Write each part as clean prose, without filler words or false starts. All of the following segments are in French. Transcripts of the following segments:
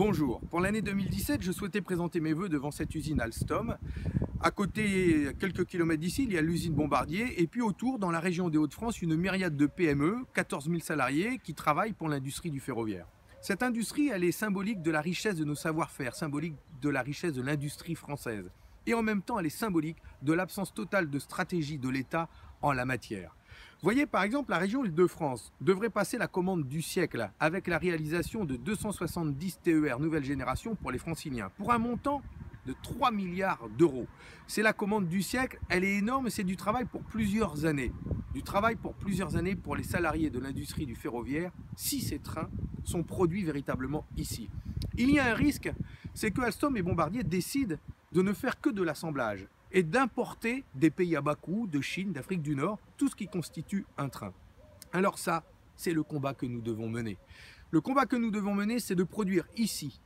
Bonjour, pour l'année 2017, je souhaitais présenter mes vœux devant cette usine Alstom. À côté, quelques kilomètres d'ici, il y a l'usine Bombardier et puis autour, dans la région des Hauts-de-France, une myriade de PME, 14 000 salariés qui travaillent pour l'industrie du ferroviaire. Cette industrie, elle est symbolique de la richesse de nos savoir-faire, symbolique de la richesse de l'industrie française. Et en même temps, elle est symbolique de l'absence totale de stratégie de l'État en la matière. Voyez par exemple la région Île-de-France devrait passer la commande du siècle avec la réalisation de 270 TER nouvelle génération pour les franciliens pour un montant de 3 milliards d'euros. C'est la commande du siècle, elle est énorme et c'est du travail pour plusieurs années. Du travail pour plusieurs années pour les salariés de l'industrie du ferroviaire si ces trains sont produits véritablement ici. Il y a un risque, c'est que Alstom et Bombardier décident de ne faire que de l'assemblage et d'importer des pays à bas coût, de Chine, d'Afrique du Nord, tout ce qui constitue un train. Alors ça, c'est le combat que nous devons mener. Le combat que nous devons mener, c'est de produire ici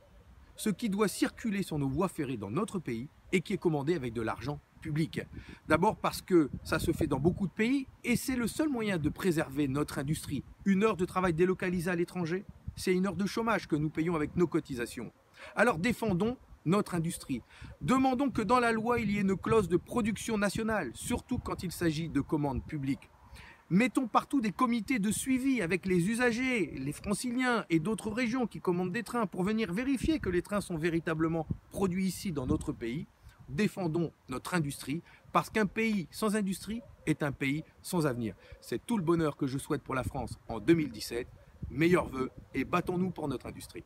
ce qui doit circuler sur nos voies ferrées dans notre pays et qui est commandé avec de l'argent public. D'abord parce que ça se fait dans beaucoup de pays et c'est le seul moyen de préserver notre industrie. Une heure de travail délocalisée à l'étranger, c'est une heure de chômage que nous payons avec nos cotisations. Alors défendons notre industrie. Demandons que dans la loi, il y ait une clause de production nationale, surtout quand il s'agit de commandes publiques. Mettons partout des comités de suivi avec les usagers, les franciliens et d'autres régions qui commandent des trains pour venir vérifier que les trains sont véritablement produits ici dans notre pays. Défendons notre industrie parce qu'un pays sans industrie est un pays sans avenir. C'est tout le bonheur que je souhaite pour la France en 2017. Meilleurs vœux et battons-nous pour notre industrie.